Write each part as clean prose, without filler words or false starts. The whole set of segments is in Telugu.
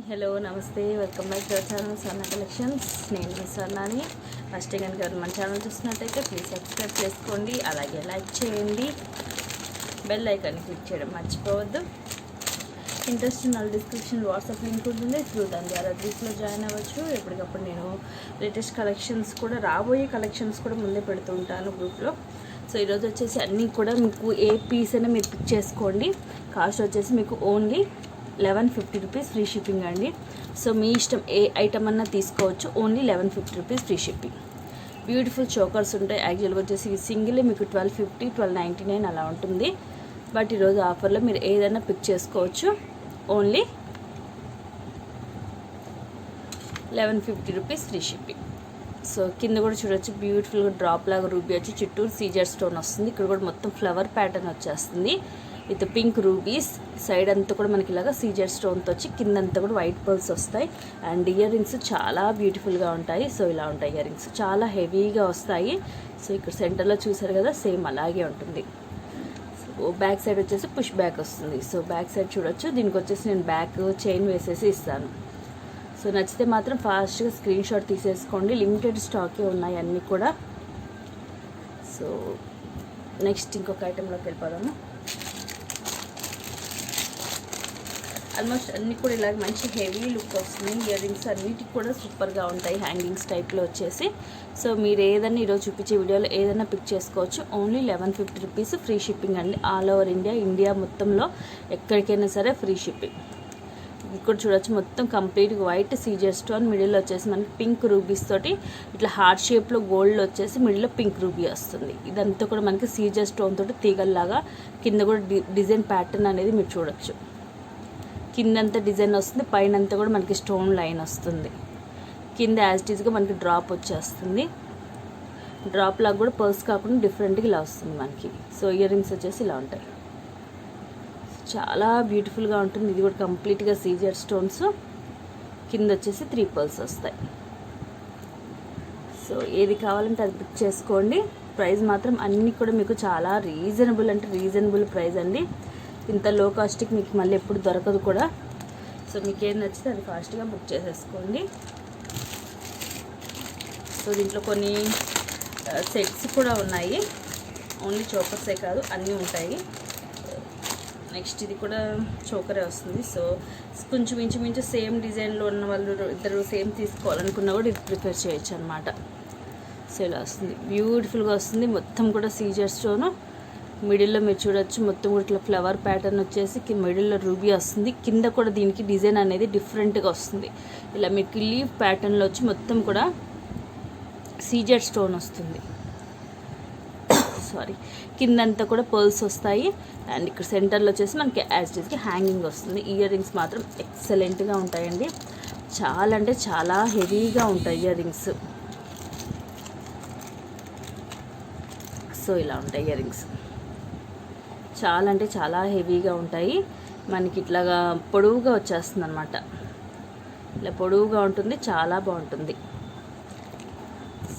హలో నమస్తే, welcome back to our channel Swarna collections. నేను మీ స్వర్ణని. ఫస్ట్ కనుక ఎవరు మన ఛానల్ చూస్తున్నట్టయితే ప్లీజ్ సబ్స్క్రైబ్ చేసుకోండి, అలాగే లైక్ చేయండి, బెల్ ఐకాన్ని క్లిక్ చేయడం మర్చిపోవద్దు. ఇంట్రెస్ట్ ఉన్న డిస్క్రిప్షన్ వాట్సాప్ లింక్ ఉంటుంది, త్రూ దాని ద్వారా గ్రూప్లో జాయిన్ అవ్వచ్చు. ఎప్పటికప్పుడు నేను లేటెస్ట్ కలెక్షన్స్ కూడా, రాబోయే కలెక్షన్స్ కూడా ముందే పెడుతూ ఉంటాను గ్రూప్లో. సో ఈరోజు వచ్చేసి అన్నీ కూడా మీకు ఏ పీస్ అయినా మీరు పిక్ చేసుకోండి. కాస్ట్ వచ్చేసి మీకు ఓన్లీ 1150 రూపీస్ ఫ్రీ షిప్పింగ్ అండి. సో మీ ఇష్టం ఏ ఐటమ్ అన్నా తీసుకోవచ్చు, only 1150 rupees free shipping. Beautiful chokers ఉంటాయి. యాక్చువల్గా వచ్చేసి సింగిల్ మీకు 1250, 1299 అలా ఉంటుంది. బట్ ఈరోజు ఆఫర్లో మీరు ఏదైనా పిక్ చేసుకోవచ్చు, only 1150 rupees free shipping. So కింద కూడా చూడొచ్చు, బ్యూటిఫుల్గా డ్రాప్ లాగా రూబీ వచ్చి చుట్టూరు సీజర్ స్టోన్ వస్తుంది. ఇక్కడ కూడా మొత్తం ఫ్లవర్ ప్యాటర్న్ వచ్చేస్తుంది విత్ పింక్ రూబీస్. సైడ్ అంతా కూడా మనకి ఇలాగా సీజర్ స్టోన్తో వచ్చి కిందంతా కూడా వైట్ పర్ల్స్ వస్తాయి. అండ్ ఇయర్ రింగ్స్ చాలా బ్యూటిఫుల్గా ఉంటాయి. సో ఇలా ఉంటాయి ఇయర్ రింగ్స్, చాలా హెవీగా వస్తాయి. సో ఇక్కడ సెంటర్లో చూసారు కదా, సేమ్ అలాగే ఉంటుంది. సో బ్యాక్ సైడ్ వచ్చేసి పుష్ బ్యాక్ వస్తుంది. సో బ్యాక్ సైడ్ చూడొచ్చు. దీనికి వచ్చేసి నేను బ్యాక్ చైన్ వేసేసి ఇస్తాను. సో నచ్చితే మాత్రం ఫాస్ట్గా స్క్రీన్ షాట్ తీసేసుకోండి. లిమిటెడ్ స్టాకే ఉన్నాయి అన్నీ కూడా. సో నెక్స్ట్ ఇంకొక ఐటెంలోకి వెళ్ళిపోదాము. ఆల్మోస్ట్ అన్నీ కూడా ఇలాగ మంచి హెవీ లుక్ వస్తుంది. ఇయర్ రింగ్స్ అన్నిటికి కూడా సూపర్గా ఉంటాయి, హ్యాంగింగ్స్ టైప్లో వచ్చేసి. సో మీరు ఏదైనా ఈరోజు చూపించే వీడియోలో ఏదైనా పిక్ చేసుకోవచ్చు, ఓన్లీ 1150 రూపీస్ ఫ్రీ షిప్పింగ్ అండి. ఆల్ ఓవర్ ఇండియా మొత్తంలో ఎక్కడికైనా సరే ఫ్రీ షిప్పింగ్. ఇక్కడ చూడొచ్చు, మొత్తం కంప్లీట్గా వైట్ సీజర్ స్టోన్, మిడిల్లో వచ్చేసి మనకి పింక్ రూబీస్ తోటి ఇట్లా హార్ట్ షేప్లో గోల్డ్ వచ్చేసి మిడిల్లో పింక్ రూబీ వస్తుంది. ఇదంతా కూడా మనకి సీజర్ స్టోన్ తోటి తీగల్లాగా కింద కూడా డిజైన్ ప్యాటర్న్ అనేది మీరు చూడొచ్చు. కిందంతా డిజైన్ వస్తుంది, పైన అంతా కూడా మనకి స్టోన్ లైన్ వస్తుంది. కింద యాజ్ ఇట్ ఈస్గా మనకి డ్రాప్ వచ్చేస్తుంది. డ్రాప్ లాగా కూడా పర్స్ కాకుండా డిఫరెంట్గా ఇలా వస్తుంది మనకి. సో ఇయర్ రింగ్స్ వచ్చేసి ఇలా ఉంటాయి, చాలా బ్యూటిఫుల్గా ఉంటుంది. ఇది కూడా కంప్లీట్గా సీజర్ స్టోన్స్, కింద వచ్చేసి 3 పర్ల్స్ వస్తాయి. సో ఏది కావాలంటే అది బుక్ చేసుకోండి. ప్రైస్ మాత్రం అన్నీ కూడా మీకు చాలా రీజనబుల్, అంటే రీజనబుల్ ప్రైస్ అండి. ఇంత లో కాస్ట్కి మీకు మళ్ళీ ఎప్పుడు దొరకదు కూడా. సో మీకు ఏం నచ్చితే అది ఫాస్ట్గా బుక్ చేసేసుకోండి. సో దీంట్లో కొన్ని సెట్స్ కూడా ఉన్నాయి, ఓన్లీ చోకర్సే కాదు అన్నీ ఉంటాయి. నెక్స్ట్ ఇది కూడా చోకరే వస్తుంది. సో కొంచెం ఇంచుమించు సేమ్ డిజైన్లో ఉన్న వాళ్ళు ఇద్దరు సేమ్ తీసుకోవాలనుకున్నా కూడా ఇది ప్రిఫర్ చేయొచ్చు అనమాట. సో ఇలా వస్తుంది, బ్యూటిఫుల్గా వస్తుంది. మొత్తం కూడా సీజర్ స్టోను, మిడిల్లో మీరు చూడొచ్చు మొత్తం కూడా ఇట్లా ఫ్లవర్ ప్యాటర్న్ వచ్చేసి మిడిల్లో రూబీ వస్తుంది. కింద కూడా దీనికి డిజైన్ అనేది డిఫరెంట్గా వస్తుంది. ఇలా మీకు లీవ్ ప్యాటర్న్లో వచ్చి మొత్తం కూడా సీజర్ స్టోన్ వస్తుంది. సారీ, కిందంతా కూడా పర్ల్స్ వస్తాయి. అండ్ ఇక్కడ సెంటర్లో వచ్చేసి మనకి యాజ్ ఇట్ ఈస్కి హ్యాంగింగ్ వస్తుంది. ఇయర్ రింగ్స్ మాత్రం ఎక్సలెంట్గా ఉంటాయండి, చాలా అంటే చాలా హెవీగా ఉంటాయి ఇయర్ రింగ్స్. సో ఇలా ఉంటాయి ఇయర్ రింగ్స్, చాలా అంటే చాలా హెవీగా ఉంటాయి. మనకి ఇట్లాగా పొడవుగా వచ్చేస్తుంది అనమాట. ఇలా పొడవుగా ఉంటుంది, చాలా బాగుంటుంది.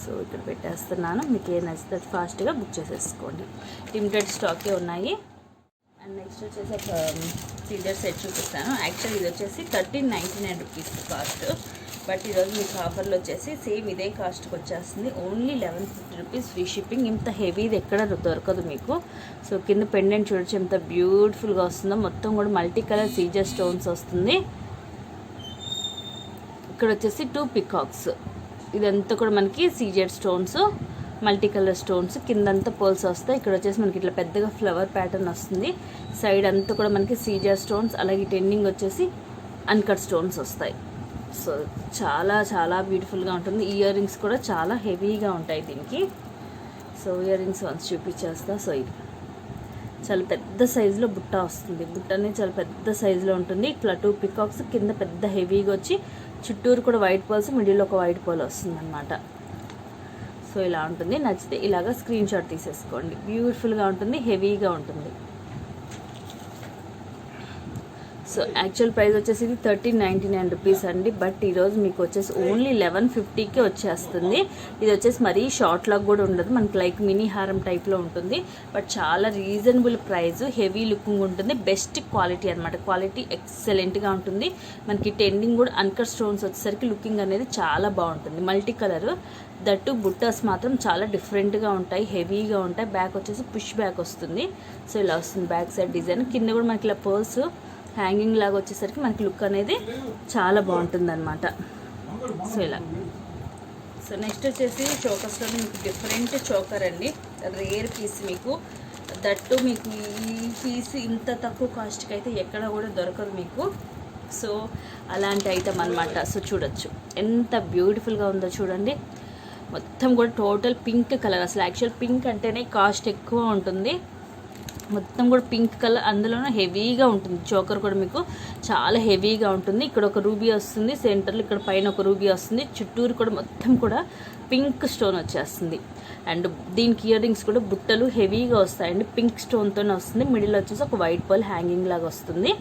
సో ఇక్కడ పెట్టేస్తున్నాను, మీకు ఏ నచ్చితే ఫాస్ట్గా బుక్ చేసేసుకోండి. లిమిటెడ్ స్టాకే ఉన్నాయి. అండ్ నెక్స్ట్ వచ్చేసి ఒక సీజర్ సెట్ చూపిస్తాను. యాక్చువల్లీ ఇది వచ్చేసి 1399 రూపీస్ కాస్ట్. బట్ ఈరోజు మీకు ఆఫర్లో వచ్చేసి సేమ్ ఇదే కాస్ట్కి వచ్చేస్తుంది, ఓన్లీ 1150 రూపీస్ ఫ్రీ షిప్పింగ్. ఇంత హెవీది ఎక్కడ దొరకదు మీకు. సో కింద పెండెంట్ చూడొచ్చు ఎంత బ్యూటిఫుల్గా వస్తుందో. మొత్తం కూడా మల్టీ కలర్ సీజర్ స్టోన్స్ వస్తుంది. ఇక్కడ వచ్చేసి 2 పికాక్స్, ఇదంతా కూడా మనకి సీజర్ స్టోన్స్, మల్టీ కలర్ స్టోన్స్. కిందంతా పర్ల్స్ వస్తాయి. ఇక్కడ వచ్చేసి మనకి ఇట్లా పెద్దగా ఫ్లవర్ ప్యాటర్న్ వస్తుంది. సైడ్ అంతా కూడా మనకి సీజర్ స్టోన్స్, అలాగే టెండింగ్ వచ్చేసి అన్కట్ స్టోన్స్ వస్తాయి. సో చాలా చాలా బ్యూటిఫుల్గా ఉంటుంది. ఇయర్ రింగ్స్ కూడా చాలా హెవీగా ఉంటాయి దీనికి. సో ఇయర్ రింగ్స్ వన్స్ చూపించేస్తా. సో ఇది చాలా పెద్ద సైజులో బుట్ట వస్తుంది. బుట్ట అనేది చాలా పెద్ద సైజులో ఉంటుంది. ఇట్లా 2 పికాక్స్, కింద పెద్ద హెవీగా వచ్చి చుట్టూరు కూడా వైట్ పర్ల్స్, మిడిల్లో ఒక వైట్ పర్ల్ వస్తుంది అనమాట. సో ఇలా ఉంటుంది. నచ్చితే ఇలాగా స్క్రీన్ షాట్ తీసేసుకోండి. బ్యూటిఫుల్గా ఉంటుంది, హెవీగా ఉంటుంది. సో యాక్చువల్ ప్రైస్ వచ్చేసి ఇది 1399 రూపీస్ అండి. బట్ ఈరోజు మీకు వచ్చేసి ఓన్లీ 1150కి వచ్చేస్తుంది. ఇది వచ్చేసి మరీ షార్ట్ లాగా కూడా ఉండదు, మనకి లైక్ మినీ హారం టైప్లో ఉంటుంది. బట్ చాలా రీజనబుల్ ప్రైస్, హెవీ లుకింగ్ ఉంటుంది, బెస్ట్ క్వాలిటీ అనమాట. క్వాలిటీ ఎక్సలెంట్గా ఉంటుంది. మనకి టెండింగ్ కూడా అన్కట్ స్టోన్స్ వచ్చేసరికి లుకింగ్ అనేది చాలా బాగుంటుంది. మల్టీ కలర్ దట్టు బుట్టాస్ మాత్రం చాలా డిఫరెంట్గా ఉంటాయి, హెవీగా ఉంటాయి. బ్యాక్ వచ్చేసి పుష్ బ్యాక్ వస్తుంది. సో ఇలా వస్తుంది బ్యాక్ సైడ్ డిజైన్. కింద కూడా మనకి ఇలా పర్స్ హ్యాంగింగ్ లాగా వచ్చేసరికి మనకి లుక్ అనేది చాలా బాగుంటుంది అనమాట. సో ఇలా. సో నెక్స్ట్ వచ్చేసి చోకర్స్లో మీకు డిఫరెంట్ చోకర్ అండి, రేర్ పీస్. మీకు దట్టు మీకు ఈ పీస్ ఇంత తక్కువ కాస్ట్కి అయితే ఎక్కడ కూడా దొరకదు మీకు. సో అలాంటి ఐటమ్ అనమాట. సో చూడొచ్చు ఎంత బ్యూటిఫుల్గా ఉందో చూడండి. మొత్తం కూడా టోటల్ పింక్ కలర్. అసలు యాక్చువల్ పింక్ అంటేనే కాస్ట్ ఎక్కువ ఉంటుంది. మొత్తం కూడా పింక్ కలర్, అందులోనూ హెవీగా ఉంటుంది. చోకర్ కూడా మీకు చాలా హెవీగా ఉంటుంది. ఇక్కడ ఒక రూబీ వస్తుంది సెంటర్లో, ఇక్కడ పైన ఒక రూబీ వస్తుంది. చుట్టూరు కూడా మొత్తం కూడా పింక్ స్టోన్ వచ్చేస్తుంది. అండ్ దీనికి ఇయర్ రింగ్స్ కూడా బుట్టలు హెవీగా వస్తాయండి, పింక్ స్టోన్తోనే వస్తుంది. మిడిల్ వచ్చేసి ఒక వైట్ పర్ల్ హ్యాంగింగ్ లాగా వస్తుంది.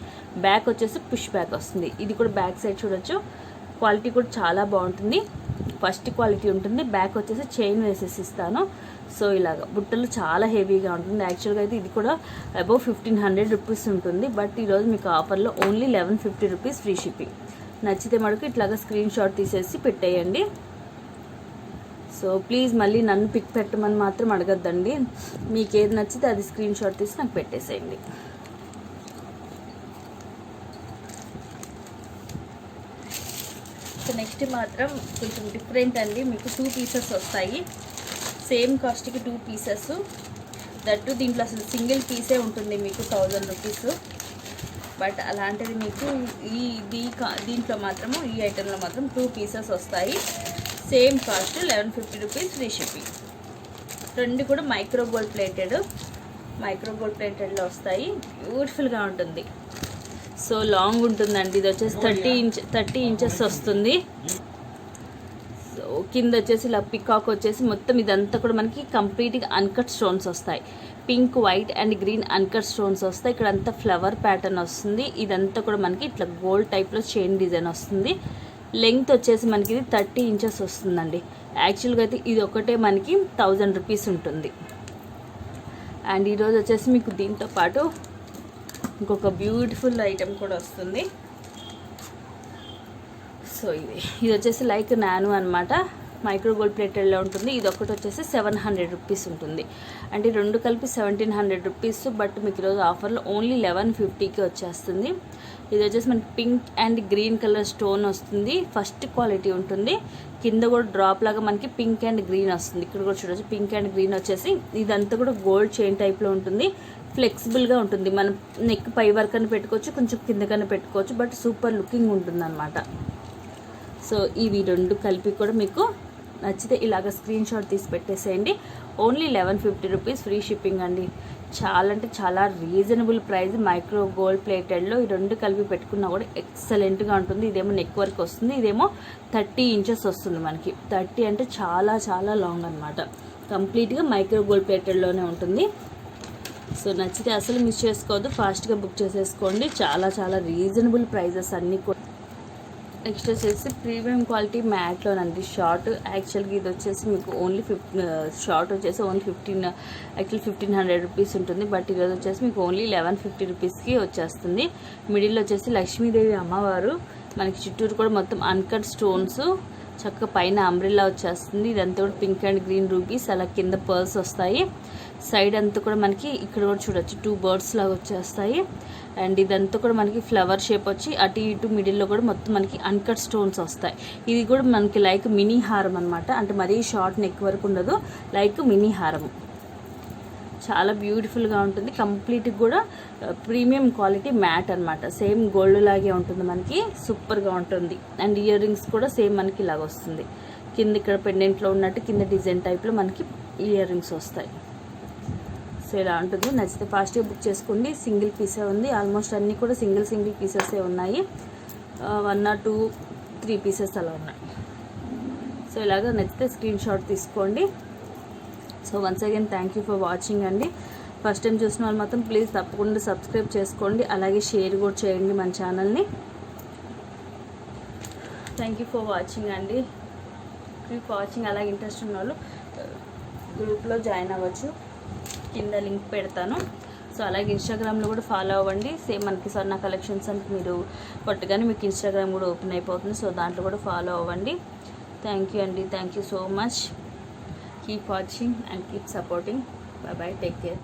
బ్యాక్ వచ్చేసి పుష్ బ్యాక్ వస్తుంది. ఇది కూడా బ్యాక్ సైడ్ చూడొచ్చు. క్వాలిటీ కూడా చాలా బాగుంటుంది, ఫస్ట్ క్వాలిటీ ఉంటుంది. బ్యాక్ వచ్చేసి చైన్ వేసేసి ఇస్తాను. సో ఇలాగ బుట్టలు చాలా హెవీగా ఉంటుంది. యాక్చువల్గా అయితే ఇది కూడా అబౌవ్ 1500 రూపీస్ ఉంటుంది. బట్ ఈరోజు మీకు ఆఫర్లో ఓన్లీ 1150 రూపీస్ ఫ్రీ షిప్పింగ్. నచ్చితే మటుకు ఇట్లాగా స్క్రీన్ షాట్ తీసేసి పెట్టేయండి. సో ప్లీజ్ మళ్ళీ నన్ను పిక్ పెట్టమని మాత్రం అడగద్దండి. మీకు ఏది నచ్చితే అది స్క్రీన్ షాట్ తీసి నాకు పెట్టేసేయండి. సో నెక్స్ట్ మాత్రం కొంచెం డిఫరెంట్ అండి. మీకు 2 పీసెస్ వస్తాయి, సేమ్ కాస్ట్కి 2 పీసెస్. దట్టు దీంట్లో అసలు సింగిల్ పీసే ఉంటుంది మీకు 1000 రూపీస్. బట్ అలాంటిది మీకు దీంట్లో మాత్రము ఈ ఐటెంలో మాత్రం 2 పీసెస్ వస్తాయి. Same cost 1150 rupees free shipping. రెండు కూడా మైక్రో గోల్డ్ ప్లేటెడ్లో వస్తాయి. బ్యూటిఫుల్గా ఉంటుంది. సో లాంగ్ ఉంటుందండి. ఇది వచ్చేసి 30 ఇంచెస్ వస్తుంది. సో కింద వచ్చేసి ఇలా పికాక్ వచ్చేసి మొత్తం ఇదంతా కూడా మనకి కంప్లీట్గా అన్కట్ స్టోన్స్ వస్తాయి. Pink, white and green uncut stones వస్తాయి. ఇక్కడ అంతా ఫ్లవర్ ప్యాటర్న్ వస్తుంది. ఇదంతా కూడా మనకి ఇట్లా గోల్డ్ టైప్లో చైన్ డిజైన్ వస్తుంది. లెంగ్త్ వచ్చేసి మనకి ఇది 30 ఇంచెస్ వస్తుందండి. యాక్చువల్గా అయితే ఇది ఒకటే మనకి 1000 రూపీస్ ఉంటుంది. అండ్ ఈరోజు వచ్చేసి మీకు దీంతో పాటు ఇంకొక బ్యూటిఫుల్ ఐటెం కూడా వస్తుంది. సో ఇది వచ్చేసి లైక్ నాను అనమాట, మైక్రో గోల్డ్ ప్లేటెడ్లో ఉంటుంది. ఇది ఒకటి వచ్చేసి 700 రూపీస్ ఉంటుంది. అంటే రెండు కలిపి 1700 రూపీస్. బట్ మీకు ఈరోజు ఆఫర్లో ఓన్లీ 1150కి వచ్చేస్తుంది. ఇది వచ్చేసి మనకి pink and green colour stone వస్తుంది. ఫస్ట్ క్వాలిటీ ఉంటుంది. కింద కూడా డ్రాప్ లాగా మనకి పింక్ అండ్ గ్రీన్ వస్తుంది. ఇక్కడ కూడా చూడొచ్చు పింక్ అండ్ గ్రీన్ వచ్చేసి ఇదంతా కూడా గోల్డ్ చైన్ టైప్లో ఉంటుంది. ఫ్లెక్సిబుల్గా ఉంటుంది. మనం నెక్ పై వరకు అని పెట్టుకోవచ్చు, కొంచెం కిందకన్నా పెట్టుకోవచ్చు. బట్ సూపర్ లుకింగ్ ఉంటుంది అనమాట. సో ఇవి రెండు కలిపి కూడా మీకు నచ్చితే ఇలాగ స్క్రీన్ షాట్ తీసి పెట్టేసేయండి. ఓన్లీ 1150 రూపీస్ ఫ్రీ షిప్పింగ్ అండి. చాలా అంటే చాలా రీజనబుల్ ప్రైస్. మైక్రో గోల్డ్ ప్లేటెడ్లో ఈ రెండు కలిపి పెట్టుకున్నా కూడా ఎక్సలెంట్గా ఉంటుంది. ఇదేమో నెక్ వర్క్ వస్తుంది, ఇదేమో 30 ఇంచెస్ వస్తుంది మనకి. 30 అంటే చాలా చాలా లాంగ్ అనమాట. కంప్లీట్గా మైక్రో గోల్డ్ ప్లేటెడ్లోనే ఉంటుంది. సో నచ్చితే అసలు మిస్ చేసుకోవద్దు, ఫాస్ట్గా బుక్ చేసేసుకోండి. చాలా చాలా రీజనబుల్ ప్రైజెస్ అన్నీ కూడా. నెక్స్ట్ వచ్చేసి ప్రీమియం క్వాలిటీ మ్యాట్లోనండి షార్ట్. యాక్చువల్గా ఇది వచ్చేసి మీకు ఓన్లీ షార్ట్ వచ్చేసి ఓన్లీ 1500 రూపీస్ ఉంటుంది. బట్ ఈరోజు వచ్చేసి మీకు ఓన్లీ 1150 రూపీస్కి వచ్చేస్తుంది. మిడిల్ వచ్చేసి లక్ష్మీదేవి అమ్మవారు, మనకి చుట్టూరు కూడా మొత్తం అన్కట్ స్టోన్స్, చక్కగా పైన అంబ్రెల్లా వచ్చేస్తుంది. ఇదంతా కూడా పింక్ అండ్ గ్రీన్ రూబీస్, అలా కింద పర్ల్స్ వస్తాయి. సైడ్ అంతా కూడా మనకి ఇక్కడ కూడా చూడొచ్చు 2 బర్డ్స్ లాగా వచ్చేస్తాయి. అండ్ ఇదంతా కూడా మనకి ఫ్లవర్ షేప్ వచ్చి అటు ఇటు మిడిల్లో కూడా మొత్తం మనకి అన్కట్ స్టోన్స్ వస్తాయి. ఇది కూడా మనకి లైక్ మినీ హారం అనమాట. అంటే మరీ షార్ట్ నెక్ వరకు ఉండదు, లైక్ మినీ హారం. చాలా బ్యూటిఫుల్గా ఉంటుంది. కంప్లీట్గా కూడా ప్రీమియం క్వాలిటీ మ్యాట్ అనమాట. సేమ్ గోల్డ్ లాగే ఉంటుంది మనకి, సూపర్గా ఉంటుంది. అండ్ ఇయర్ రింగ్స్ కూడా సేమ్ మనకి ఇలాగ వస్తుంది. కింద ఇక్కడ పెండెంట్లో ఉన్నట్టు కింద డిజైన్ టైప్లో మనకి ఇయర్ రింగ్స్ వస్తాయి. సో ఇలా ఉంటుంది. నచ్చితే ఫాస్ట్గా బుక్ చేసుకోండి. సింగిల్ పీసే ఉంది, ఆల్మోస్ట్ అన్నీ కూడా సింగిల్ పీసెసే ఉన్నాయి. 1 or 2, 3 పీసెస్ అలా ఉన్నాయి. సో ఇలాగ నచ్చితే స్క్రీన్ షాట్ తీసుకోండి. So once again thank you for watching అండి. ఫస్ట్ టైం చూసిన వాళ్ళు మాత్రం ప్లీజ్ తప్పకుండా సబ్స్క్రైబ్ చేసుకోండి, అలాగే షేర్ కూడా చేయండి మన ఛానల్ని. థ్యాంక్ యూ ఫర్ వాచింగ్ అండి. Keep watching. అలాగే ఇంట్రెస్ట్ ఉన్న వాళ్ళు గ్రూప్లో జాయిన్ అవ్వచ్చు, కింద లింక్ పెడతాను. సో అలాగే ఇన్స్టాగ్రామ్లో కూడా ఫాలో అవ్వండి. సేమ్ మనకి స్వర్ణ కలెక్షన్స్ అంటే మీరు కొట్టగానే మీకు ఇన్స్టాగ్రామ్ కూడా ఓపెన్ అయిపోతుంది. సో దాంట్లో కూడా ఫాలో అవ్వండి. థ్యాంక్ యూ అండి. Thank you so much. Keep watching and keep supporting. Bye bye. Take care.